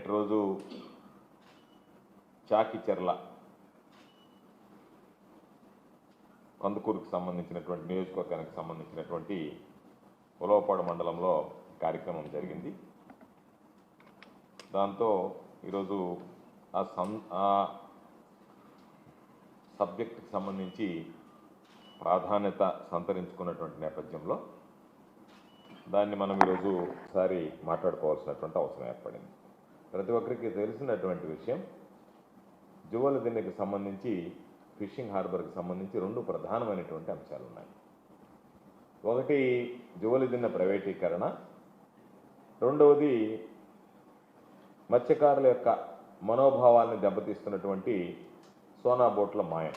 నిన్నటి రోజు చాకిచెర్ల కందుకూరుకు సంబంధించినటువంటి నియోజకవర్గానికి సంబంధించినటువంటి ఉలవపాడు మండలంలో కార్యక్రమం జరిగింది. దాంతో ఈరోజు ఆ సబ్జెక్టుకి సంబంధించి ప్రాధాన్యత సంతరించుకున్నటువంటి నేపథ్యంలో దాన్ని మనం ఈరోజు ఒకసారి మాట్లాడుకోవాల్సినటువంటి అవసరం ఏర్పడింది. ప్రతి ఒక్కరికి తెలిసినటువంటి విషయం, జువ్వలదిన్నెకి సంబంధించి ఫిషింగ్ హార్బర్కి సంబంధించి రెండు ప్రధానమైనటువంటి అంశాలు ఉన్నాయి. ఒకటి జువ్వలదిన్నె ప్రైవేటీకరణ, రెండవది మత్స్యకారుల యొక్క మనోభావాలను దెబ్బతీస్తున్నటువంటి సోనా బోట్ల మాయం.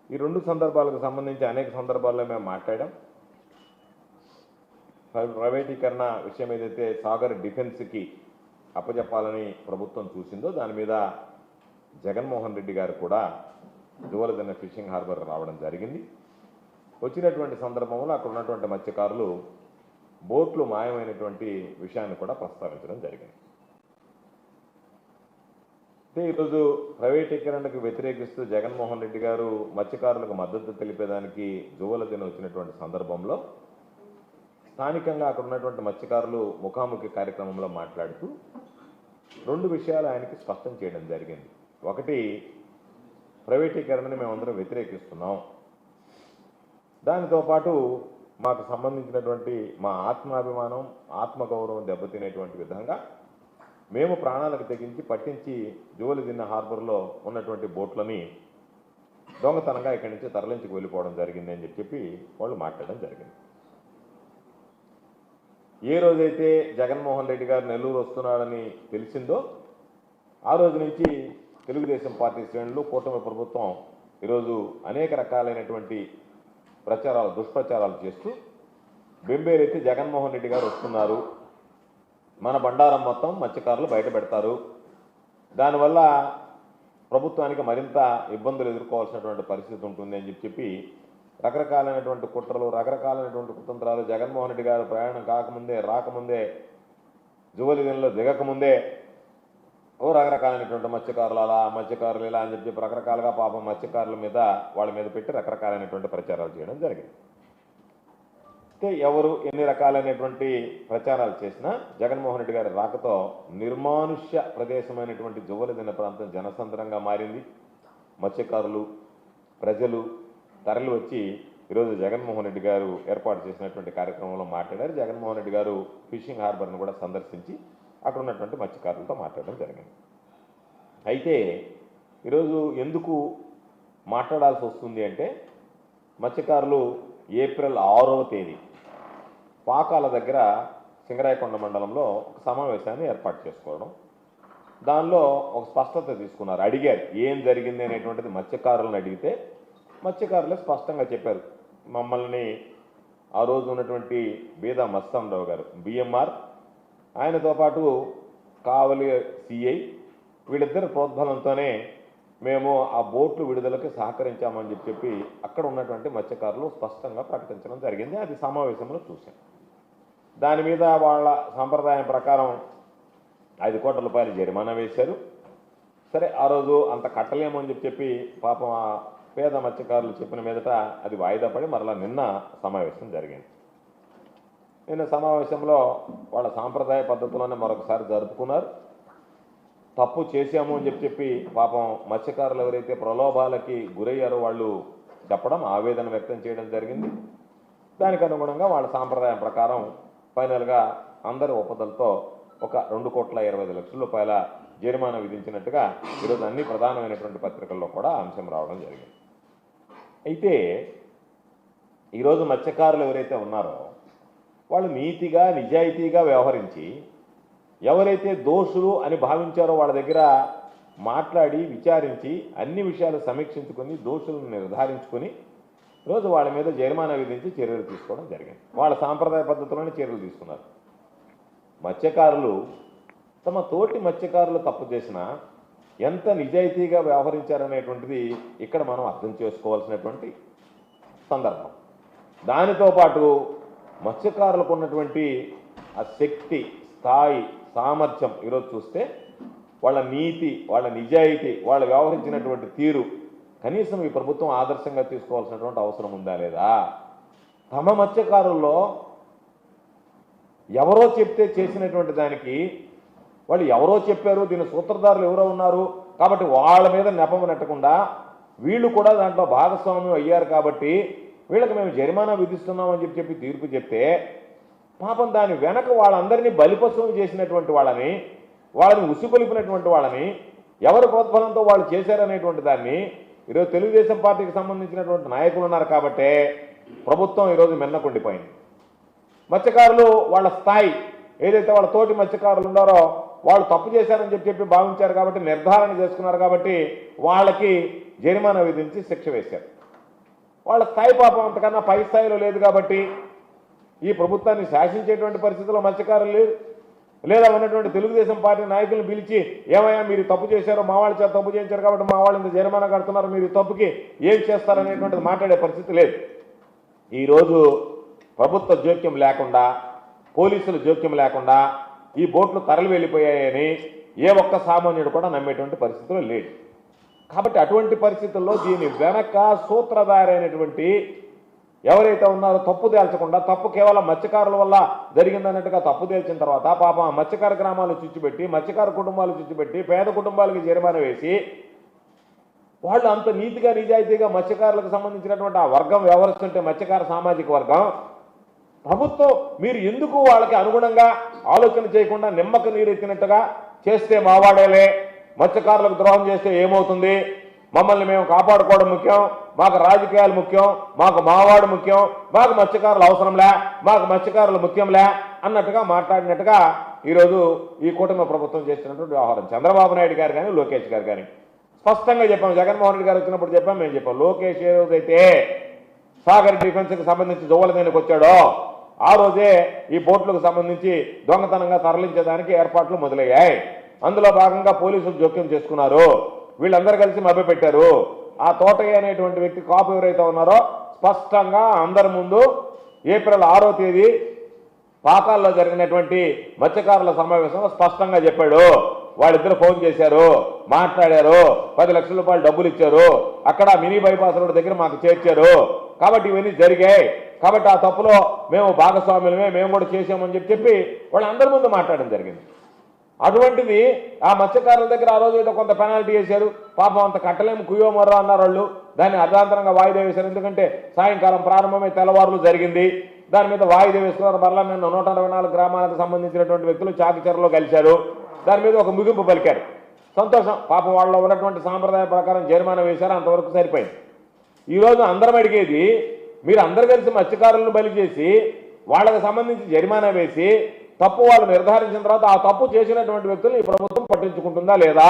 ఈ రెండు సందర్భాలకు సంబంధించి అనేక సందర్భాల్లో మేము మాట్లాడాం. ప్రైవేటీకరణ విషయం ఏదైతే సాగర్ డిఫెన్స్కి అప్పజెప్పాలని ప్రభుత్వం చూసిందో దాని మీద జగన్మోహన్ రెడ్డి గారు కూడా జువ్వలదిన్నె ఫిషింగ్ హార్బర్ రావడం జరిగింది. వచ్చినటువంటి సందర్భంలో అక్కడ ఉన్నటువంటి మత్స్యకారులు బోట్లు మాయమైనటువంటి విషయాన్ని కూడా ప్రస్తావించడం జరిగింది. అయితే ఈరోజు ప్రైవేటీకరణకు వ్యతిరేకిస్తూ జగన్మోహన్ రెడ్డి గారు మత్స్యకారులకు మద్దతు తెలిపేదానికి జువ్వలదిన్నె వచ్చినటువంటి సందర్భంలో స్థానికంగా అక్కడ ఉన్నటువంటి మత్స్యకారులు ముఖాముఖి కార్యక్రమంలో మాట్లాడుతూ రెండు విషయాలు ఆయనకి స్పష్టం చేయడం జరిగింది. ఒకటి, ప్రైవేటీకరణని మేమందరం వ్యతిరేకిస్తున్నాం, దానితో పాటు మాకు సంబంధించినటువంటి మా ఆత్మాభిమానం ఆత్మగౌరవం దెబ్బతినేటువంటి విధంగా మేము ప్రాణాలకు తెగించి పట్టించి జువ్వలదిన్నె హార్బర్లో ఉన్నటువంటి బోట్లని దొంగతనంగా ఇక్కడి నుంచి తరలించుకు వెళ్ళిపోవడం జరిగింది అని చెప్పి వాళ్ళు మాట్లాడడం జరిగింది. ఏ రోజైతే జగన్మోహన్ రెడ్డి గారు నెల్లూరు వస్తున్నాడని తెలిసిందో ఆ రోజు నుంచి తెలుగుదేశం పార్టీ శ్రేణులు, కూటమి ప్రభుత్వం ఈరోజు అనేక రకాలైనటువంటి దుష్ప్రచారాలు చేస్తూ బెంబేరైతే జగన్మోహన్ రెడ్డి గారు వస్తున్నారు, మన బండారం మొత్తం మత్స్యకారులు బయట పెడతారు, దానివల్ల ప్రభుత్వానికి మరింత ఇబ్బందులు ఎదుర్కోవాల్సినటువంటి పరిస్థితి ఉంటుంది అని చెప్పి రకరకాలైనటువంటి కుట్రలు, రకరకాలైనటువంటి కుతంత్రాలు జగన్మోహన్ రెడ్డి గారు ప్రయాణం కాకముందే, రాకముందే, జువ్వలదిన్నెలో దిగకముందే రకరకాలైనటువంటి మత్స్యకారులు ఇలా అని చెప్పి రకరకాలుగా పాపం మత్స్యకారుల మీద వాళ్ళ మీద పెట్టి రకరకాలైనటువంటి ప్రచారాలు చేయడం జరిగింది. అయితే ఎవరు ఎన్ని రకాలైనటువంటి ప్రచారాలు చేసినా జగన్మోహన్ రెడ్డి గారి రాకతో నిర్మానుష్య ప్రదేశమైనటువంటి జువ్వలదిన్నె ప్రాంతం జనసంద్రంగా మారింది. మత్స్యకారులు, ప్రజలు తరలి వచ్చి ఈరోజు జగన్మోహన్ రెడ్డి గారు ఏర్పాటు చేసినటువంటి కార్యక్రమంలో మాట్లాడారు. జగన్మోహన్ రెడ్డి గారు ఫిషింగ్ హార్బర్ను కూడా సందర్శించి అక్కడ ఉన్నటువంటి మత్స్యకారులతో మాట్లాడడం జరిగింది. అయితే ఈరోజు ఎందుకు మాట్లాడాల్సి వస్తుంది అంటే, మత్స్యకారులు ఏప్రిల్ 6వ తేదీ పాకాల దగ్గర సింగరాయకొండ మండలంలో ఒక సమావేశాన్ని ఏర్పాటు చేసుకోవడం, దానిలో ఒక స్పష్టత తీసుకున్నారు. అడిగారు ఏం జరిగింది అనేటువంటిది మత్స్యకారులను అడిగితే మత్స్యకారులే స్పష్టంగా చెప్పారు. మమ్మల్ని ఆ రోజు ఉన్నటువంటి బీదా మస్తానరావు గారు బిఎంఆర్, ఆయనతో పాటు కావలి సిఐ, వీళ్ళిద్దరి ప్రోద్బలంతోనే మేము ఆ బోట్లు విడుదలకి సహకరించామని చెప్పి అక్కడ ఉన్నటువంటి మత్స్యకారులు స్పష్టంగా ప్రకటించడం జరిగింది. అది సమావేశంలో చూశాం. దాని మీద వాళ్ళ సంప్రదాయం ప్రకారం 5 కోట్ల రూపాయలు జరిమానా వేశారు. సరే, ఆ రోజు అంత కట్టలేము అని చెప్పి పాపం ఆ పేద మత్స్యకారులు చెప్పిన మీదట అది వాయిదా పడి మరలా నిన్న సమావేశం జరిగింది. నిన్న సమావేశంలో వాళ్ళ సాంప్రదాయ పద్ధతిలోనే మరొకసారి జరుపుకున్నారు. తప్పు చేశాము అని చెప్పి పాపం మత్స్యకారులు ఎవరైతే ప్రలోభాలకి గురయ్యారో వాళ్ళు చెప్పడం, ఆవేదన వ్యక్తం చేయడం జరిగింది. దానికి అనుగుణంగా వాళ్ళ సాంప్రదాయం ప్రకారం ఫైనల్గా అందరి ఒప్పందంతో ఒక 2,20,00,000 రూపాయల జరిమానా విధించినట్టుగా ఈరోజు అన్ని ప్రధానమైనటువంటి పత్రికల్లో కూడా అంశం రావడం జరిగింది. అయితే ఈరోజు మత్స్యకారులు ఎవరైతే ఉన్నారో వాళ్ళు నీతిగా నిజాయితీగా వ్యవహరించి ఎవరైతే దోషులు అని భావించారో వాళ్ళ దగ్గర మాట్లాడి విచారించి అన్ని విషయాలు సమీక్షించుకొని దోషులను నిర్ధారించుకొని రోజు వాళ్ళ మీద జరిమానా విధించి చర్యలు తీసుకోవడం జరిగింది. వాళ్ళ సాంప్రదాయ పద్ధతిలోనే చర్యలు తీసుకున్నారు. మత్స్యకారులు తమ తోటి మత్స్యకారులు తప్పు చేసినా ఎంత నిజాయితీగా వ్యవహరించారనేటువంటిది ఇక్కడ మనం అర్థం చేసుకోవాల్సినటువంటి సందర్భం. దానితో పాటు మత్స్యకారులకు ఉన్నటువంటి ఆ శక్తి, స్థాయి సామర్థ్యం ఈరోజు చూస్తే వాళ్ళ నీతి, వాళ్ళ నిజాయితీ, వాళ్ళు వ్యవహరించినటువంటి తీరు కనీసం ఈ ప్రభుత్వం ఆదర్శంగా తీసుకోవాల్సినటువంటి అవసరం ఉందా లేదా? తమ మత్స్యకారుల్లో ఎవరో చెప్తే చేసినటువంటి దానికి వాళ్ళు ఎవరో చెప్పారు, దీని సూత్రధారులు ఎవరో ఉన్నారు కాబట్టి వాళ్ళ మీద నెపము నెట్టకుండా వీళ్ళు కూడా దాంట్లో భాగస్వామ్యం అయ్యారు కాబట్టి వీళ్ళకి మేము జరిమానా విధిస్తున్నామని చెప్పి తీర్పు చెప్తే పాపం దాని వెనక వాళ్ళందరినీ బలిపశువులు చేసినటువంటి వాళ్ళని, వాళ్ళని ఉసిగొలిపినటువంటి వాళ్ళని, ఎవరి ప్రోత్సాహంతో వాళ్ళు చేశారనేటువంటి దాన్ని ఈరోజు తెలుగుదేశం పార్టీకి సంబంధించినటువంటి నాయకులు ఉన్నారు కాబట్టే ప్రభుత్వం ఈరోజు మిన్నకుండిపోయింది. మత్స్యకారులు వాళ్ళ స్థాయి ఏదైతే వాళ్ళ తోటి మత్స్యకారులు ఉన్నారో వాళ్ళు తప్పు చేశారని చెప్పి భావించారు కాబట్టి నిర్ధారణ చేసుకున్నారు కాబట్టి వాళ్ళకి జరిమానా విధించి శిక్ష వేశారు. వాళ్ళ స్థాయి పాపం అంతకన్నా పై స్థాయిలో లేదు కాబట్టి ఈ ప్రభుత్వాన్ని శాసించేటువంటి పరిస్థితుల్లో మత్స్యకారులు లేదు. లేదా ఉన్నటువంటి తెలుగుదేశం పార్టీ నాయకులను పిలిచి ఏమయ్యా మీరు తప్పు చేశారో, మా వాళ్ళు చేత తప్పు చేశారు కాబట్టి మా వాళ్ళు ఇంత జరిమానా కడుతున్నారు, మీరు తప్పుకి ఏం చేస్తారనేటువంటిది మాట్లాడే పరిస్థితి లేదు. ఈరోజు ప్రభుత్వ జోక్యం లేకుండా, పోలీసుల జోక్యం లేకుండా ఈ బోట్లు తరలి వెళ్ళిపోయాయని ఏ ఒక్క సామాన్యుడు కూడా నమ్మేటువంటి పరిస్థితులు లేడు. కాబట్టి అటువంటి పరిస్థితుల్లో దీని వెనక సూత్రధారైనటువంటి ఎవరైతే ఉన్నారో తప్పు తేల్చకుండా, తప్పు కేవలం మత్స్యకారుల వల్ల జరిగిందన్నట్టుగా తప్పు తేల్చిన తర్వాత పాపం మత్స్యకార గ్రామాలు చుచ్చిపెట్టి, మత్స్యకార కుటుంబాలు చుచ్చిపెట్టి, పేద కుటుంబాలకి జరిమానా వేసి వాళ్ళు అంత నీతిగా నిజాయితీగా మత్స్యకారులకు సంబంధించినటువంటి ఆ వర్గం వ్యవహరిస్తుంటే మత్స్యకార సామాజిక వర్గం ప్రభుత్వం మీరు ఎందుకు వాళ్ళకి అనుగుణంగా ఆలోచన చేయకుండా నిమ్మక నీరెత్తినట్టుగా చేస్తే మావాడేలే, మత్స్యకారులకు ద్రోహం చేస్తే ఏమవుతుంది, మమ్మల్ని మేము కాపాడుకోవడం ముఖ్యం, మాకు రాజకీయాలు ముఖ్యం, మాకు మావాడు ముఖ్యం, మాకు మత్స్యకారులు అవసరంలే, మాకు మత్స్యకారులు ముఖ్యంలే అన్నట్టుగా మాట్లాడినట్టుగా ఈరోజు ఈ కూటమి ప్రభుత్వం చేస్తున్నటువంటి వ్యవహారం. చంద్రబాబు నాయుడు గారు కానీ లోకేష్ గారు కానీ స్పష్టంగా చెప్పాం. జగన్మోహన్ రెడ్డి గారు వచ్చినప్పుడు చెప్పాం, మేము చెప్పాం. లోకేష్ ఏ రోజైతే సాగర్ డిఫెన్స్కి సంబంధించి జోవలదేనికి వచ్చాడో ఆ రోజే ఈ బోట్లకు సంబంధించి దొంగతనంగా తరలించేదానికి ఏర్పాట్లు మొదలయ్యాయి. అందులో భాగంగా పోలీసులు జోక్యం చేసుకున్నారు. వీళ్ళందరూ కలిసి మభ్యపెట్టారు. ఆ తోటయ్య అనేటువంటి వ్యక్తి కాపు ఎవరైతే ఉన్నారో స్పష్టంగా అందరి ముందు ఏప్రిల్ 6వ తేదీ పాకాల్లో జరిగినటువంటి మత్స్యకారుల సమావేశంలో స్పష్టంగా చెప్పాడు. వాళ్ళిద్దరు ఫోన్ చేశారు, మాట్లాడారు, 10 లక్షల రూపాయలు డబ్బులు ఇచ్చారు, అక్కడ మినీ బైపాస్ రోడ్ దగ్గర మాకు చేర్చారు, కాబట్టి ఇవన్నీ జరిగాయి, కాబట్టి ఆ తప్పులో మేము భాగస్వాములమే, మేము కూడా చేసామని చెప్పి వాళ్ళందరి ముందు మాట్లాడడం జరిగింది. అటువంటిది ఆ మత్స్యకారుల దగ్గర ఆ రోజు ఏదో కొంత పెనాల్టీ వేశారు, పాపం అంత కట్టలేము కుయ్యో మర్రో అన్నారు వాళ్ళు. దాన్ని అర్ధాంతరంగా వాయిదా వేశారు. ఎందుకంటే సాయంకాలం ప్రారంభమై తెల్లవారులు జరిగింది. దాని మీద వాయిదా వేసుకున్నారు. మరలా నిన్న 124 గ్రామాలకు సంబంధించినటువంటి వ్యక్తులు చాకిచెరలో కలిశారు. దాని మీద ఒక ముగింపు పలికారు. సంతోషం, పాపం వాళ్ళలో ఉన్నటువంటి సాంప్రదాయ ప్రకారం జరిమానా వేశారు, అంతవరకు సరిపోయింది. ఈరోజు అందరం అడిగేది, మీరు అందరు కలిసి మత్స్యకారులను బలి చేసి వాళ్ళకి సంబంధించి జరిమానా వేసి తప్పు వాళ్ళు నిర్ధారించిన తర్వాత ఆ తప్పు చేసినటువంటి వ్యక్తులను ఈ ప్రభుత్వం పట్టించుకుంటుందా లేదా?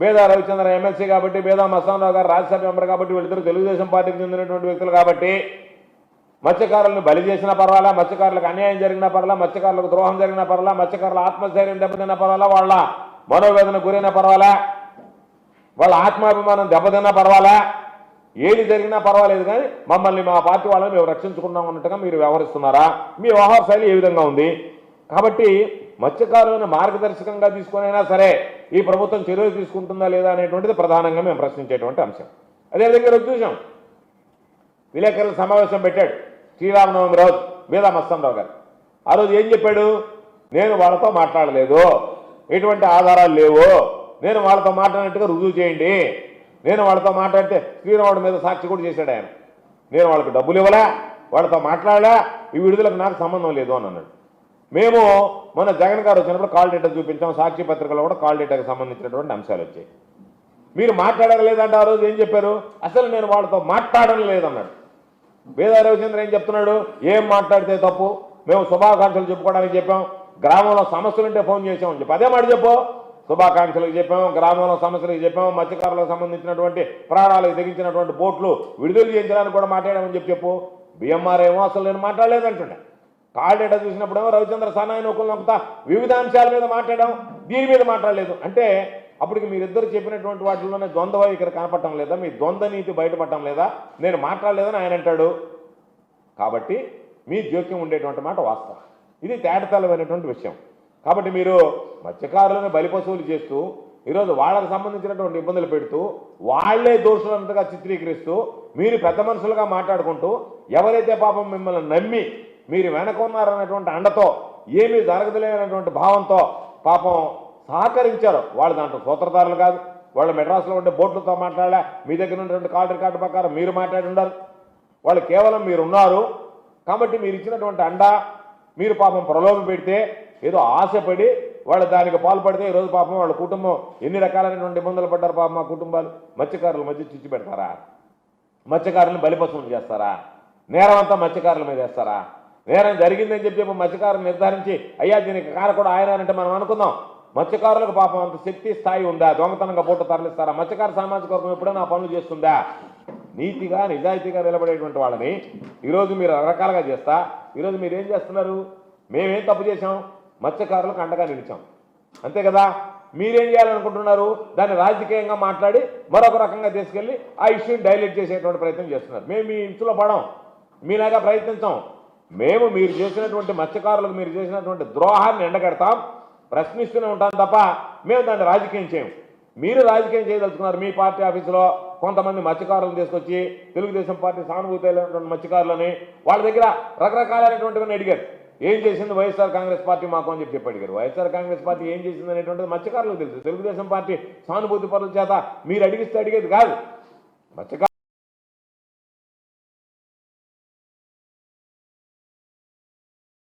బేదా రవిచంద్ర ఎమ్మెల్సీ కాబట్టి, బేదా మస్తానరావు గారు రాజ్యసభ మెంబర్ కాబట్టి, వీళ్ళిద్దరు తెలుగుదేశం పార్టీకి చెందినటువంటి వ్యక్తులు కాబట్టి మత్స్యకారులను బలి చేసినా పర్వాలా, మత్స్యకారులకు అన్యాయం జరిగినా పర్వాలా, మత్స్యకారులకు ద్రోహం జరిగినా పర్వాలా, మత్స్యకారుల ఆత్మస్థైర్యం దెబ్బతిన్నా పర్వాలా, వాళ్ళ మనోవేదన గురైనా పర్వాలా, వాళ్ళ ఆత్మాభిమానం దెబ్బతిన్నా పర్వాలా, ఏది జరిగినా పర్వాలేదు, కానీ మమ్మల్ని మా పార్టీ వాళ్ళని మేము రక్షించుకున్నాం అన్నట్టుగా మీరు వ్యవహరిస్తున్నారా? మీ వ్యవహార శైలి ఏ విధంగా ఉంది? కాబట్టి మత్స్యకారులను మార్గదర్శకంగా తీసుకునైనా సరే ఈ ప్రభుత్వం చర్యలు తీసుకుంటుందా లేదా అనేటువంటిది ప్రధానంగా మేము ప్రశ్నించేటువంటి అంశం. అదేవిధంగా ఈరోజు చూసాం, విలేకరుల సమావేశం పెట్టాడు శ్రీరామనవమి రోజు బేదా మస్తానరావు గారు. ఆ రోజు ఏం చెప్పాడు? నేను వాళ్ళతో మాట్లాడలేదు, ఎటువంటి ఆధారాలు లేవు, నేను వాళ్ళతో మాట్లాడినట్టుగా రుజువు చేయండి, నేను వాళ్ళతో మాట్లాడితే శ్రీరాముడి మీద సాక్షి కూడా చేశాడు ఆయన, నేను వాళ్ళకి డబ్బులు ఇవ్వలే, వాళ్ళతో మాట్లాడలే, ఈ విడుదలకు నాకు సంబంధం లేదు అని అన్నాడు. మేము మొన్న జగన్ గారు వచ్చినప్పుడు కాల్ డేటా చూపించాం, సాక్షి పత్రికలో కూడా కాల్ డేటాకు సంబంధించినటువంటి అంశాలు వచ్చాయి. మీరు మాట్లాడలేదంటే ఆ రోజు ఏం చెప్పారు? అసలు నేను వాళ్ళతో మాట్లాడడం లేదన్నాడు. బేదా రవిచంద్ర ఏం చెప్తున్నాడు? ఏం మాట్లాడితే తప్పు, మేము శుభాకాంక్షలు చెప్పుకోవడానికి చెప్పాం, గ్రామంలో సమస్యలుంటే ఫోన్ చేసామని చెప్పి అదే మాట చెప్పు. శుభాకాంక్షలకు చెప్పాము, గ్రామంలో సమస్యలకు చెప్పాము, మత్స్యకారులకు సంబంధించినటువంటి ప్రాణాలకు తెగించినటువంటి బోట్లు విడుదల చేయించడానికి కూడా మాట్లాడామని చెప్పు. బిఎంఆర్ ఏమో అసలు నేను మాట్లాడలేదంటుండే. కాల్ డేటా చూసినప్పుడేమో రవిచంద్ర సన్నాయి నొక్కులు నొక్కుతా వివిధ అంశాల మీద మాట్లాడాం, దీని మీద మాట్లాడలేదు అంటే అప్పటికి మీరిద్దరు చెప్పినటువంటి వాటిలోనే ద్వంద్వ ఇక్కడ కనపడటం లేదా? మీ ద్వంద్వ నీతి బయటపడటం లేదా? నేను మాట్లాడలేదని ఆయన అంటాడు. కాబట్టి మీ జోక్యం ఉండేటువంటి మాట వాస్తవం. ఇది తేటతెల్లమైనటువంటి విషయం. కాబట్టి మీరు మత్స్యకారులను బలిపశువులు చేస్తూ ఈరోజు వాళ్ళకు సంబంధించినటువంటి ఇబ్బందులు పెడుతూ వాళ్లే దోషులంతగా చిత్రీకరిస్తూ మీరు పెద్ద మనుషులుగా మాట్లాడుకుంటూ ఎవరైతే పాపం మిమ్మల్ని నమ్మి మీరు వెనకున్నారన్నటువంటి అండతో ఏమీ జరగదులేనటువంటి భావంతో పాపం సహకరించారు వాళ్ళు దాంట్లో సూత్రధారులు కాదు. వాళ్ళు మెడ్రాస్లో ఉండే బోట్లతో మాట్లాడలే, మీ దగ్గర ఉన్నటువంటి కాల్ రికార్డు ప్రకారం మీరు మాట్లాడి ఉండాలి. వాళ్ళు కేవలం మీరున్నారు కాబట్టి మీరు ఇచ్చినటువంటి అండ మీరు పాపం ప్రలోభం పెడితే ఏదో ఆశపడి వాళ్ళు దానికి పాల్పడితే ఈరోజు పాపం వాళ్ళ కుటుంబం ఎన్ని రకాలైనటువంటి ఇబ్బందులు పడ్డారు పాపం మా కుటుంబాలు. మత్స్యకారుల మధ్య చిచ్చు పెడతారా? మత్స్యకారులను బలిపశువులు చేస్తారా? నేరం అంతా మత్స్యకారుల మీద వేస్తారా? నేరం జరిగిందని చెప్పి మత్స్యకారులు నిర్ధారించి అయ్యా దీనికి కారకుడు ఆయన అంటే మనం అనుకుందాం. మత్స్యకారులకు పాపం అంత శక్తి స్థాయి ఉందా? దొంగతనంగా బోటు తరలిస్తారా? మత్స్యకార సామాజిక వర్గం ఎప్పుడైనా ఆ పనులు చేస్తుందా? నీతిగా నిజాయితీగా నిలబడేటువంటి వాళ్ళని ఈరోజు మీరు రకరకాలుగా చేస్తా ఈరోజు మీరు ఏం చేస్తున్నారు? మేమేం తప్పు చేశాం? మత్స్యకారులకు అండగా నిలిచాం అంతే కదా. మీరేం చేయాలనుకుంటున్నారు? దాన్ని రాజకీయంగా మాట్లాడి మరొక రకంగా తీసుకెళ్ళి ఆ ఇష్యూని డైలెట్ చేసేటువంటి ప్రయత్నం చేస్తున్నారు. మేము మీ ఇంట్లో పడం, మీలాగా ప్రయత్నించాం. మేము మీరు చేసినటువంటి మత్స్యకారులకు మీరు చేసినటువంటి ద్రోహాన్ని ఎండగడతాం, ప్రశ్నిస్తూనే ఉంటాం తప్ప మేము దాన్ని రాజకీయం చేయం. మీరు రాజకీయం చేయదలుచుకున్నారు. మీ పార్టీ ఆఫీసులో కొంతమంది మత్స్యకారులను తీసుకొచ్చి తెలుగుదేశం పార్టీ సానుభూతి అయినటువంటి మత్స్యకారులని వాళ్ళ దగ్గర రకరకాలైనటువంటివన్నీ అడిగారు. ఏం చేసింది వైఎస్ఆర్ కాంగ్రెస్ పార్టీ మాకు అని చెప్పి అడిగారు. వైఎస్ఆర్ కాంగ్రెస్ పార్టీ ఏం చేసింది అనేటువంటిది మత్స్యకారులకు తెలుసు. తెలుగుదేశం పార్టీ సానుభూతి పరుల చేత మీరు అడిగిస్తే అడిగేది కాదు. మత్స్యకారులు